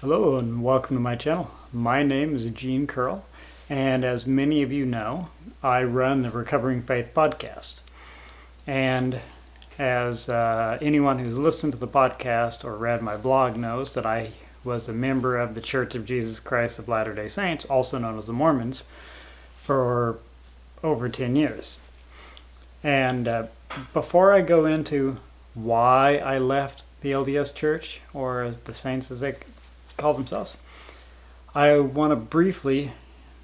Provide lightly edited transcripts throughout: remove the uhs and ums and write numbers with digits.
Hello and welcome to my channel. My name is Gene Curl, and as many of you know, I run the Recovering Faith podcast. And as anyone who's listened to the podcast or read my blog knows, that I was a member of the Church of Jesus Christ of Latter-day Saints, also known as the Mormons, for over 10 years. And before I go into why I left the LDS Church, or as the Saints as they call themselves, I want to briefly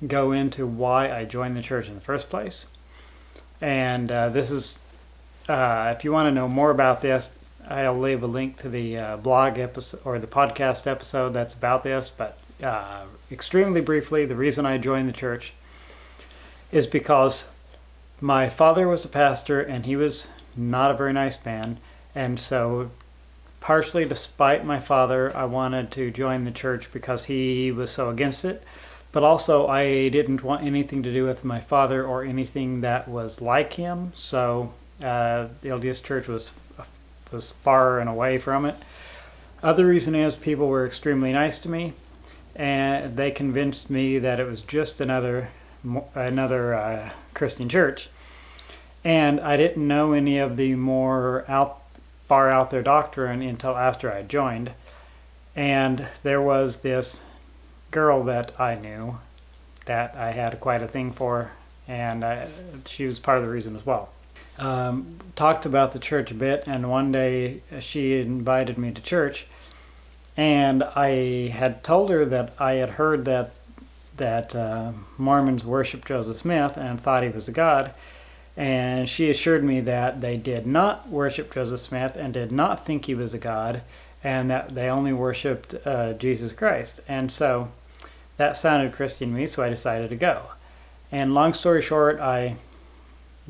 go into why I joined the church in the first place. And this is, if you want to know more about this, I'll leave a link to the blog episode or the podcast episode that's about this. But extremely briefly, the reason I joined the church is because my father was a pastor and he was not a very nice man. And so partially despite my father, I wanted to join the church because he was so against it. But also I didn't want anything to do with my father or anything that was like him. So the LDS church was far and away from it. Other reason is people were extremely nice to me, and they convinced me that it was just another Christian church. And I didn't know any of the more far out there doctrine until after I joined. And there was this girl that I knew that I had quite a thing for, and she was part of the reason as well. Talked about the church a bit, and one day she invited me to church, and I had told her that I had heard that Mormons worship Joseph Smith and thought he was a god. And she assured me that they did not worship Joseph Smith and did not think he was a god, and that they only worshipped Jesus Christ. And so that sounded Christian to me, so I decided to go. And long story short, I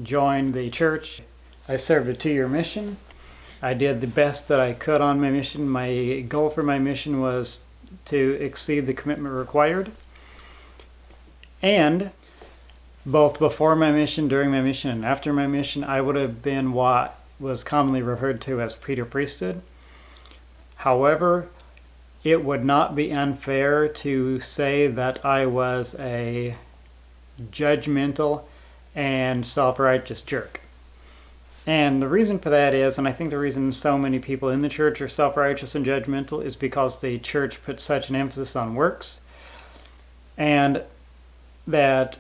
joined the church. I served a 2-year mission. I did the best that I could on my mission. My goal for my mission was to exceed the commitment required. And both before my mission, during my mission, and after my mission, I would have been what was commonly referred to as pre-priesthood. However, it would not be unfair to say that I was a judgmental and self-righteous jerk. And the reason for that is, and I think the reason so many people in the church are self-righteous and judgmental, is because the church puts such an emphasis on works, and that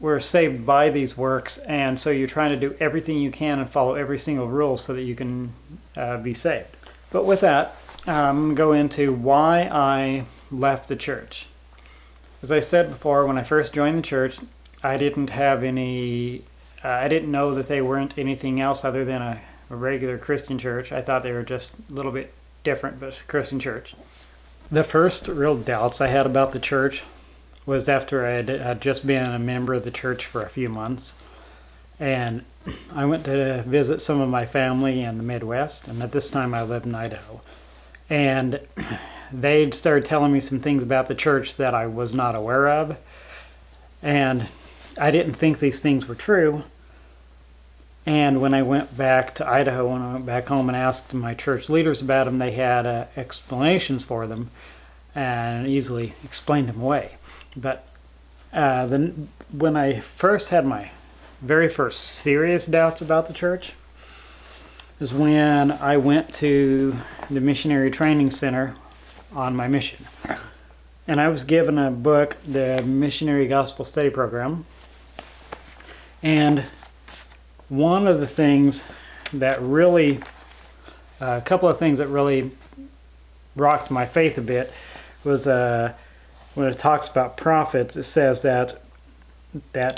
we're saved by these works, and so you're trying to do everything you can and follow every single rule so that you can be saved. But with that, I'm going to go into why I left the church. As I said before, when I first joined the church, I didn't have I didn't know that they weren't anything else other than a regular Christian church. I thought they were just a little bit different, but a Christian church. The first real doubts I had about the church was after I had just been a member of the church for a few months. And I went to visit some of my family in the Midwest, and at this time I lived in Idaho. And they'd started telling me some things about the church that I was not aware of. And I didn't think these things were true. And when I went back to Idaho, when I went back home and asked my church leaders about them, they had explanations for them and easily explained them away. But when I first had my very first serious doubts about the church is when I went to the missionary training center on my mission. And I was given a book, the Missionary Gospel Study Program. And one of the things that really, a couple of things that really rocked my faith a bit was when it talks about prophets, it says that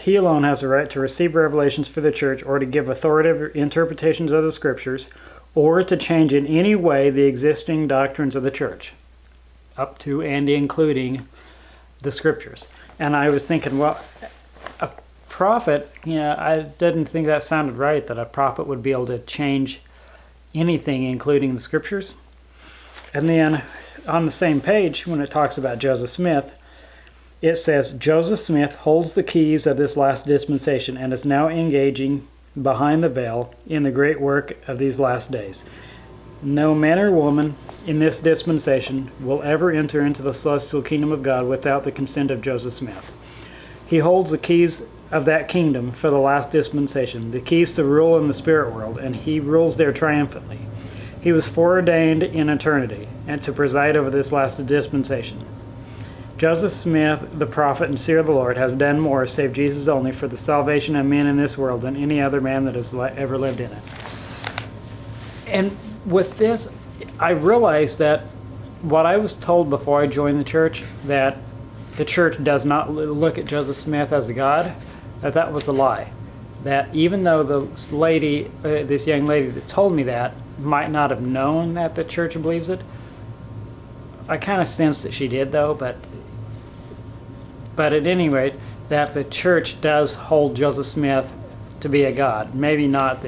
he alone has the right to receive revelations for the church, or to give authoritative interpretations of the scriptures, or to change in any way the existing doctrines of the church, up to and including the scriptures. And I was thinking, well, a prophet, I didn't think that sounded right, that a prophet would be able to change anything, including the scriptures. And then on the same page, when it talks about Joseph Smith, it says, Joseph Smith holds the keys of this last dispensation and is now engaging behind the veil in the great work of these last days. no man or woman in this dispensation will ever enter into the celestial kingdom of God without the consent of Joseph Smith. He holds the keys of that kingdom for the last dispensation, the keys to rule in the spirit world, and he rules there triumphantly. He was foreordained in eternity and to preside over this last dispensation. Joseph Smith, the prophet and seer of the Lord, has done more, save Jesus only, for the salvation of men in this world than any other man that has ever lived in it. And with this, I realized that what I was told before I joined the church, that the church does not look at Joseph Smith as a God, that was a lie. That even though this lady, this young lady that told me that, might not have known that the church believes it, I kind of sensed that she did, though. But at any rate, that the church does hold Joseph Smith to be a God. Maybe not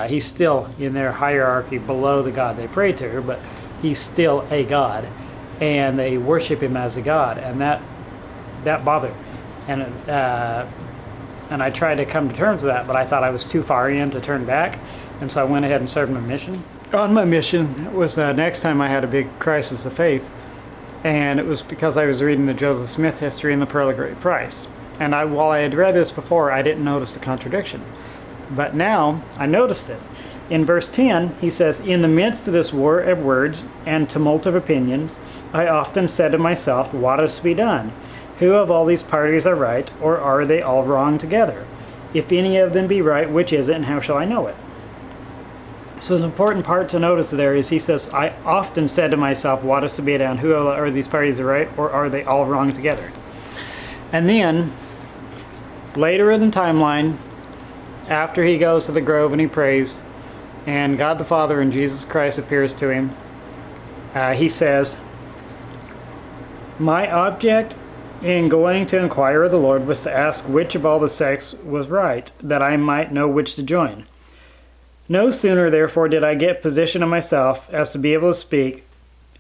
he's still in their hierarchy below the God they pray to, but he's still a God, and they worship him as a God, and that bothered me. And I tried to come to terms with that, but I thought I was too far in to turn back, and so I went ahead and served my mission. On my mission was the next time I had a big crisis of faith, and it was because I was reading the Joseph Smith history and the Pearl of Great Price. And while I had read this before, I didn't notice the contradiction. But now I noticed it. In verse 10, he says, "In the midst of this war of words and tumult of opinions, I often said to myself, what is to be done? Who of all these parties are right, or are they all wrong together? If any of them be right, which is it, and how shall I know it?" So the important part to notice there is he says, I often said to myself, what is to be done? Who are these parties are right, or are they all wrong together? And then, later in the timeline, after he goes to the grove and he prays, and God the Father and Jesus Christ appears to him, he says, "My object in going to inquire of the Lord was to ask which of all the sects was right, that I might know which to join. No sooner, therefore, did I get position of myself as to be able to speak,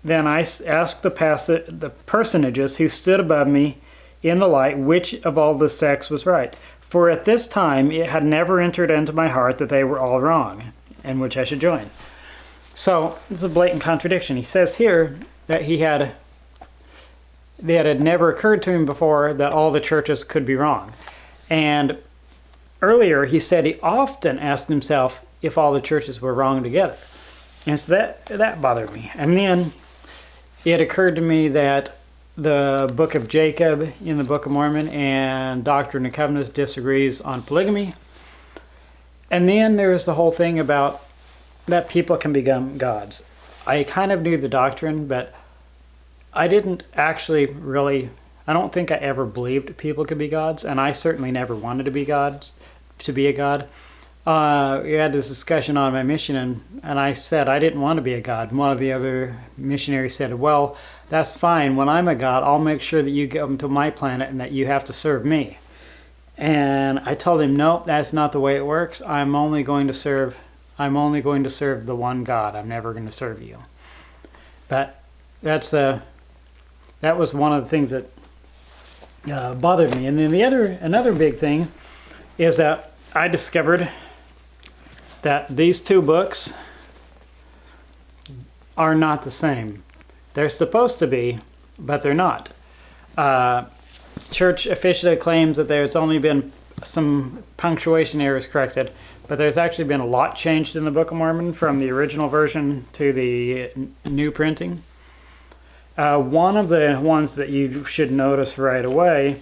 than I asked the personages who stood above me in the light which of all the sects was right. For at this time it had never entered into my heart that they were all wrong, and which I should join." So it's a blatant contradiction. He says here that it had never occurred to him before that all the churches could be wrong. And earlier he said he often asked himself if all the churches were wrong together. And so that bothered me. And then it occurred to me that the book of Jacob in the Book of Mormon and Doctrine and Covenants disagrees on polygamy. And then there's the whole thing about that people can become gods. I kind of knew the doctrine, but I didn't actually really, I don't think I ever believed people could be gods, and I certainly never wanted to be a god. We had this discussion on my mission, and I said I didn't want to be a god. And one of the other missionaries said, "Well, that's fine. When I'm a god, I'll make sure that you come to my planet and that you have to serve me." And I told him, "Nope, that's not the way it works. I'm only going to serve the one God. I'm never going to serve you." But that was one of the things that bothered me. And then another big thing is that I discovered that these two books are not the same. They're supposed to be, but they're not. Church officially claims that there's only been some punctuation errors corrected, but there's actually been a lot changed in the Book of Mormon from the original version to the new printing. One of the ones that you should notice right away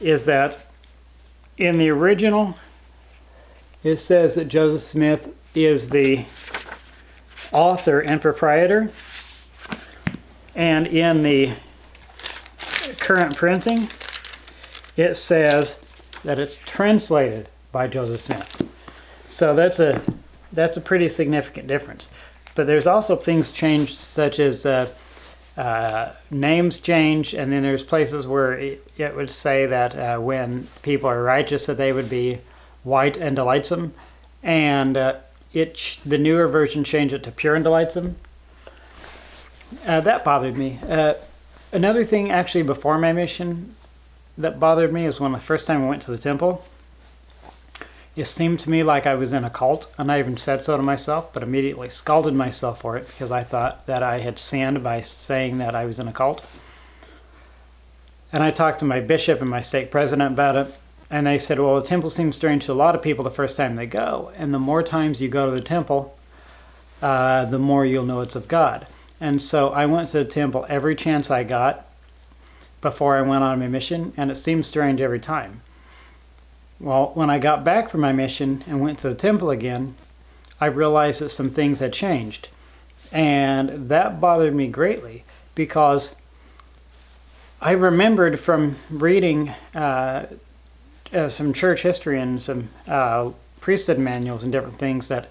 is that in the original, it says that Joseph Smith is the author and proprietor, and in the current printing, it says that it's translated by Joseph Smith. So that's a pretty significant difference. But there's also things changed, such as names change, and then there's places where it would say that when people are righteous, that they would be white and delightsome, and the newer version changed it to pure and delightsome. That bothered me. Another thing, actually, before my mission that bothered me is when the first time I went to the temple. It seemed to me like I was in a cult, and I even said so to myself, but immediately scalded myself for it because I thought that I had sinned by saying that I was in a cult. And I talked to my bishop and my stake president about it, and they said, well, the temple seems strange to a lot of people the first time they go, and the more times you go to the temple, the more you'll know it's of God. And so I went to the temple every chance I got before I went on my mission, and it seemed strange every time. Well, when I got back from my mission and went to the temple again, I realized that some things had changed. And that bothered me greatly because I remembered from reading some church history and some priesthood manuals and different things that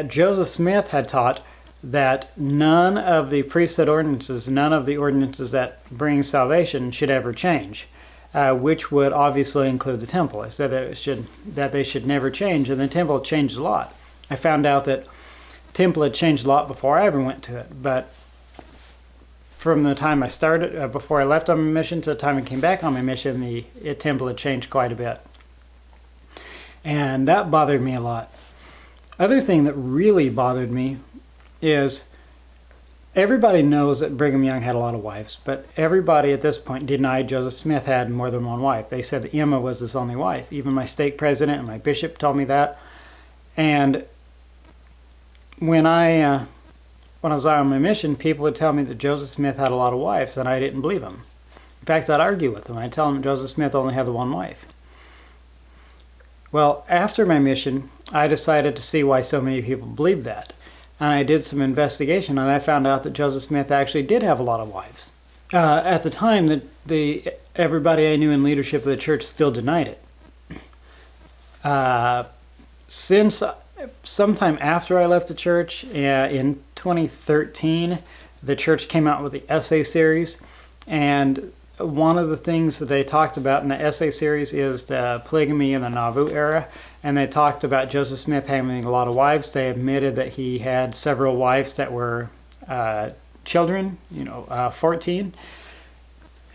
Joseph Smith had taught that none of the priesthood ordinances, none of the ordinances that bring salvation should ever change. Which would obviously include the temple. I said that they should never change, and the temple changed a lot. I found out that the temple had changed a lot before I ever went to it, but from the time I started, before I left on my mission to the time I came back on my mission, the temple had changed quite a bit. And that bothered me a lot. Other thing that really bothered me is everybody knows that Brigham Young had a lot of wives, but everybody at this point denied Joseph Smith had more than one wife. They said that Emma was his only wife. Even my stake president and my bishop told me that. And when I was out on my mission, people would tell me that Joseph Smith had a lot of wives, and I didn't believe them. In fact, I'd argue with them. I'd tell them Joseph Smith only had the one wife. Well, after my mission, I decided to see why so many people believed that. And I did some investigation, and I found out that Joseph Smith actually did have a lot of wives. At the time, everybody I knew in leadership of the church still denied it. Since sometime after I left the church, in 2013, the church came out with the essay series, and one of the things that they talked about in the essay series is the polygamy in the Nauvoo era, and they talked about Joseph Smith having a lot of wives. They admitted that he had several wives that were children, 14,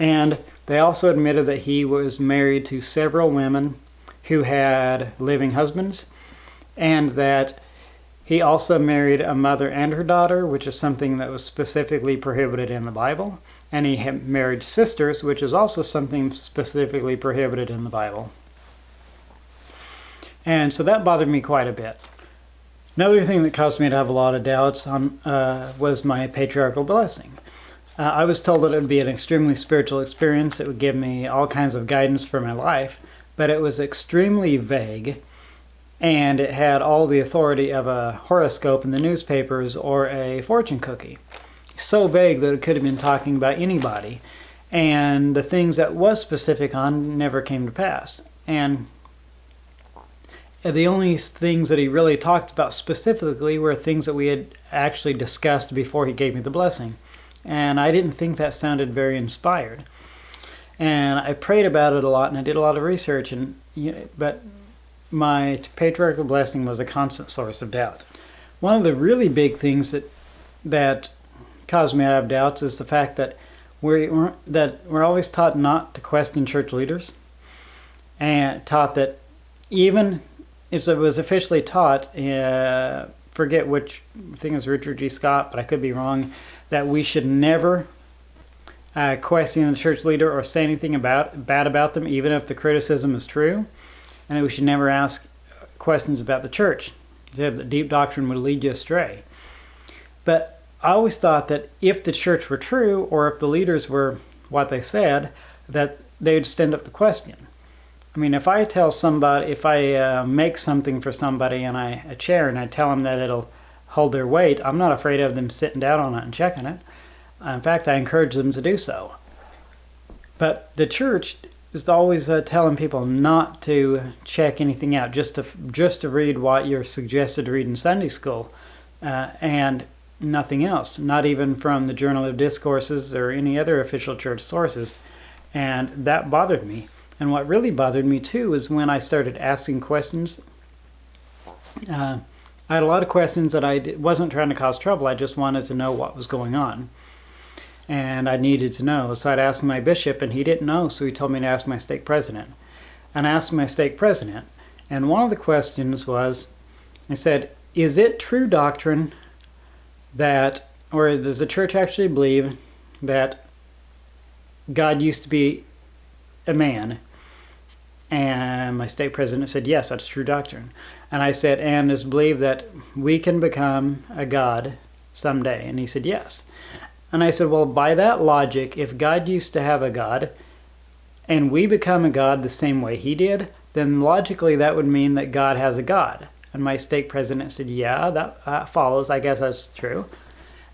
and they also admitted that he was married to several women who had living husbands, and that he also married a mother and her daughter, which is something that was specifically prohibited in the Bible. And he had married sisters, which is also something specifically prohibited in the Bible. And so that bothered me quite a bit. Another thing that caused me to have a lot of doubts was my patriarchal blessing. I was told that it would be an extremely spiritual experience. It would give me all kinds of guidance for my life, but it was extremely vague, and it had all the authority of a horoscope in the newspapers or a fortune cookie. So vague that it could have been talking about anybody, and the things that was specific on never came to pass. And the only things that he really talked about specifically were things that we had actually discussed before he gave me the blessing. And I didn't think that sounded very inspired. And I prayed about it a lot, and I did a lot of research, but my patriarchal blessing was a constant source of doubt. One of the really big things that caused me to have doubts is the fact that we're always taught not to question church leaders, and taught that even if it was officially taught, forget which thing is Richard G. Scott, but I could be wrong, that we should never question the church leader or say anything bad about them, even if the criticism is true, and that we should never ask questions about the church. The deep doctrine would lead you astray. But I always thought that if the church were true, or if the leaders were what they said, that they would stand up the question. I mean, if I make something for somebody in a chair and I tell them that it'll hold their weight, I'm not afraid of them sitting down on it and checking it. In fact, I encourage them to do so. But the church is always telling people not to check anything out, just to read what you're suggested to read in Sunday school, and nothing else, not even from the Journal of Discourses or any other official church sources. And that bothered me. And what really bothered me too is when I started asking questions. I had a lot of questions that I wasn't trying to cause trouble. I just wanted to know what was going on, and I needed to know. So I'd ask my bishop, and he didn't know, so he told me to ask my stake president. And I asked my stake president, And one of the questions was, I said, is it true doctrine that, or does the church actually believe that God used to be a man? And my stake president said, yes, that's true doctrine. And I said, and does believe that we can become a God someday? And he said, yes. And I said, well, by that logic, if God used to have a God and we become a God the same way he did, then logically that would mean that God has a God. And my stake president said, yeah, that follows. I guess that's true.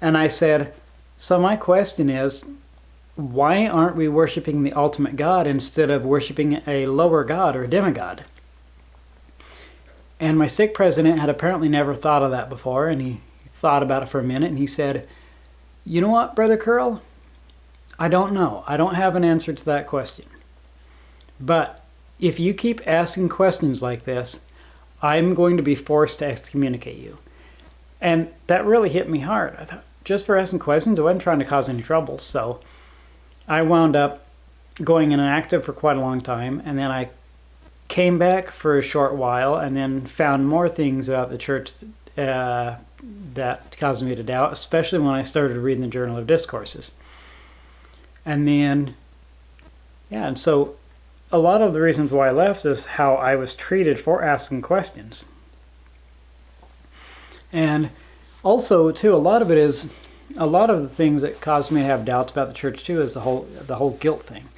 And I said, so my question is, why aren't we worshiping the ultimate God instead of worshiping a lower God or a demigod? And my stake president had apparently never thought of that before, and he thought about it for a minute, and he said, you know what, Brother Curl? I don't know. I don't have an answer to that question. But if you keep asking questions like this, I'm going to be forced to excommunicate you. And that really hit me hard. I thought, just for asking questions, I wasn't trying to cause any trouble. So I wound up going inactive for quite a long time, and then I came back for a short while and then found more things about the church that caused me to doubt, especially when I started reading the Journal of Discourses. And then, and so a lot of the reasons why I left is how I was treated for asking questions. And also, too, a lot of the things that caused me to have doubts about the church, too, is the whole guilt thing.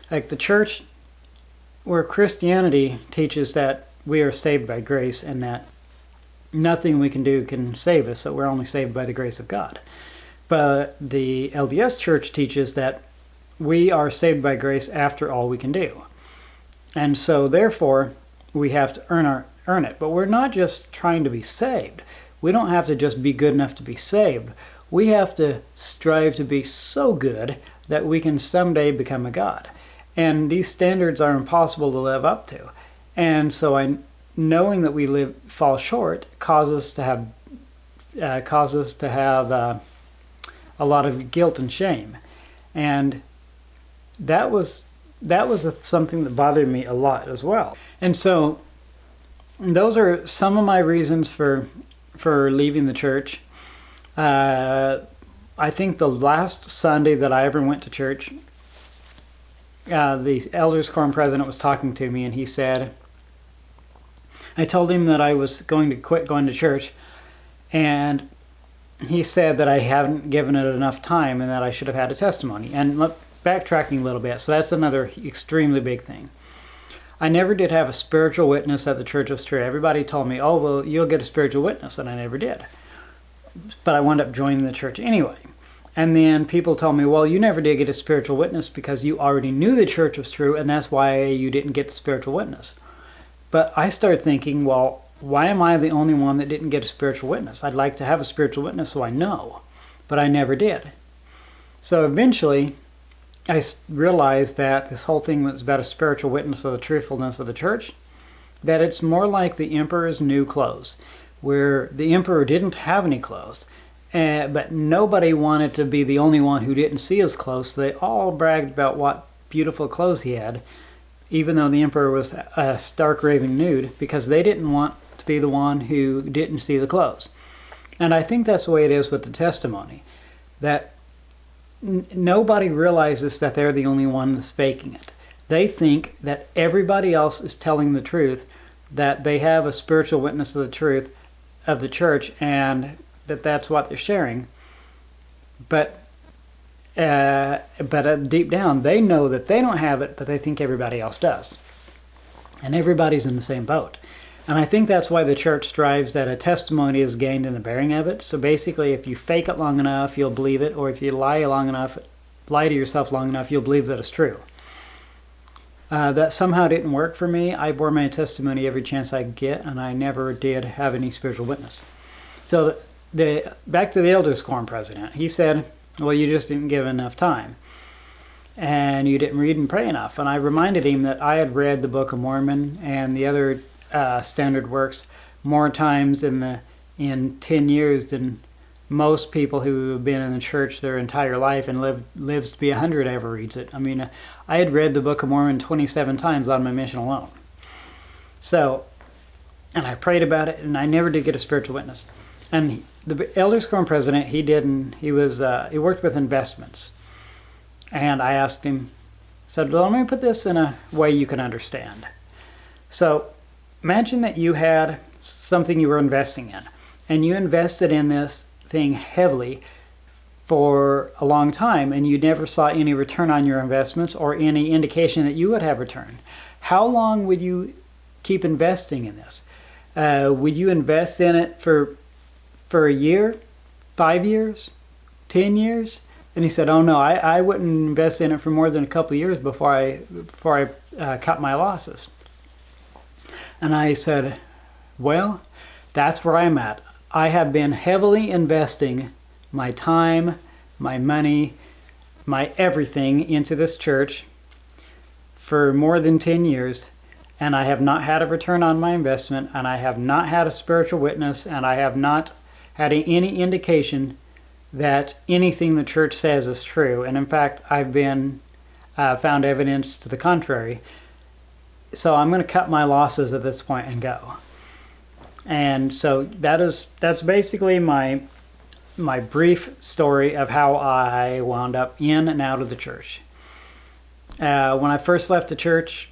Like the church, where Christianity teaches that we are saved by grace and that nothing we can do can save us, that we're only saved by the grace of God. But the LDS church teaches that we are saved by grace after all we can do. And so therefore, we have to earn it. But we're not just trying to be saved. We don't have to just be good enough to be saved. We have to strive to be so good that we can someday become a God. And these standards are impossible to live up to. And so knowing that we fall short causes us to have a lot of guilt and shame. And that was something that bothered me a lot as well. And so those are some of my reasons for leaving the church. I think the last Sunday that I ever went to church, the Elders Quorum president was talking to me, and he said, I told him that I was going to quit going to church, and he said that I haven't given it enough time and that I should have had a testimony. And backtracking a little bit, so that's another extremely big thing. I never did have a spiritual witness that the church was true. Everybody told me, oh, well, you'll get a spiritual witness, and I never did. But I wound up joining the church anyway. And then people told me, well, you never did get a spiritual witness because you already knew the church was true, and that's why you didn't get the spiritual witness. But I started thinking, well, why am I the only one that didn't get a spiritual witness? I'd like to have a spiritual witness so I know, but I never did. So eventually, I realized that this whole thing was about a spiritual witness of the truthfulness of the church, that it's more like the emperor's new clothes, where the emperor didn't have any clothes, but nobody wanted to be the only one who didn't see his clothes, so they all bragged about what beautiful clothes he had, even though the emperor was stark raving nude, because they didn't want to be the one who didn't see the clothes. And I think that's the way it is with the testimony, that nobody realizes that they're the only one that's faking it. They think that everybody else is telling the truth, that they have a spiritual witness of the truth of the church, and that's what they're sharing. But deep down, they know that they don't have it, but they think everybody else does. And everybody's in the same boat. And I think that's why the church strives that a testimony is gained in the bearing of it. So basically, if you fake it long enough, you'll believe it. Or if you lie to yourself long enough, you'll believe that it's true. That somehow didn't work for me. I bore my testimony every chance I get, and I never did have any spiritual witness. So back to the Elders Quorum president. He said, well, you just didn't give enough time, and you didn't read and pray enough. And I reminded him that I had read the Book of Mormon and the other standard works more times in 10 years than most people who have been in the church their entire life and lives to be 100 ever reads it. I mean, I had read the Book of Mormon 27 times on my mission alone. So and I prayed about it, and I never did get a spiritual witness. And the Elders Quorum president, he worked with investments. And I asked him, said, well, let me put this in a way you can understand. So imagine that you had something you were investing in, and you invested in this thing heavily for a long time, and you never saw any return on your investments or any indication that you would have return. How long would you keep investing in this? Would you invest in it for a year, 5 years, 10 years? And he said, oh no, I wouldn't invest in it for more than a couple of years before I cut my losses. And I said, well, that's where I'm at. I have been heavily investing my time, my money, my everything into this church for more than 10 years, and I have not had a return on my investment, and I have not had a spiritual witness, and I have not had any indication that anything the church says is true. And in fact, I've been found evidence to the contrary. So I'm going to cut my losses at this point and go. And so that's basically my brief story of how I wound up in and out of the church. When I first left the church,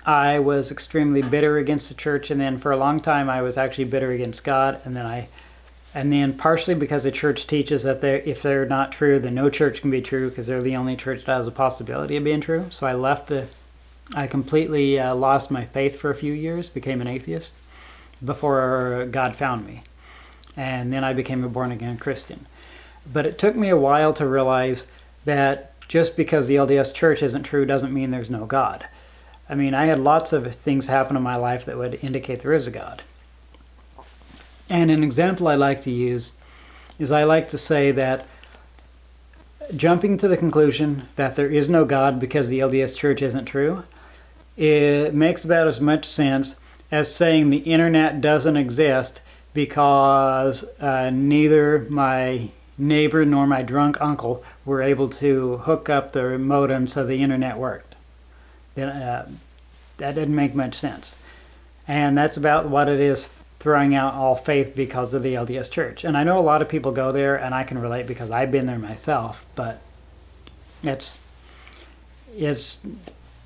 I was extremely bitter against the church, and then for a long time I was actually bitter against God, and then partially because the church teaches that if they're not true, then no church can be true, because they're the only church that has a possibility of being true. So I completely lost my faith for a few years, became an atheist, before God found me. And then I became a born-again Christian. But it took me a while to realize that just because the LDS church isn't true doesn't mean there's no God. I mean, I had lots of things happen in my life that would indicate there is a God. And an example I like to use is I like to say that jumping to the conclusion that there is no God because the LDS church isn't true, it makes about as much sense as saying the internet doesn't exist because neither my neighbor nor my drunk uncle were able to hook up their modem so the internet worked. That didn't make much sense. And that's about what it is, throwing out all faith because of the LDS church. And I know a lot of people go there, and I can relate because I've been there myself, but it's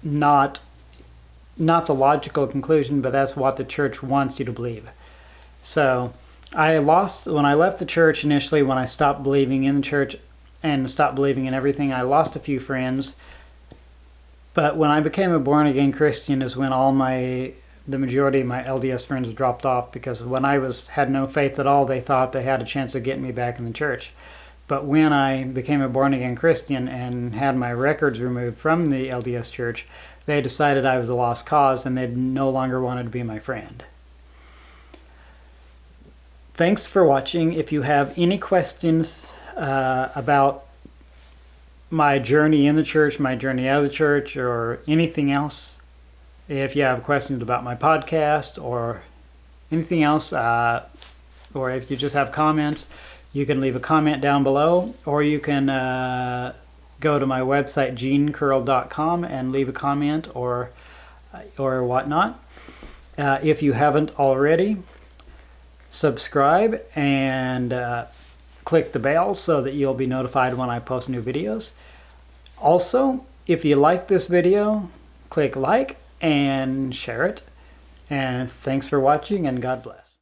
not the logical conclusion, but that's what the church wants you to believe. So when I left the church initially, when I stopped believing in the church and stopped believing in everything, I lost a few friends. But when I became a born-again Christian is when the majority of my LDS friends dropped off, because when I had no faith at all, they thought they had a chance of getting me back in the church. But when I became a born-again Christian and had my records removed from the LDS church, they decided I was a lost cause, and they no longer wanted to be my friend. Thanks for watching. If you have any questions about my journey in the church, my journey out of the church, or anything else, if you have questions about my podcast or anything else, or if you just have comments, you can leave a comment down below, or you can go to my website genecurl.com and leave a comment or whatnot. If you haven't already, subscribe and click the bell so that you'll be notified when I post new videos. Also, if you like this video, click like and share it. And thanks for watching, and God bless.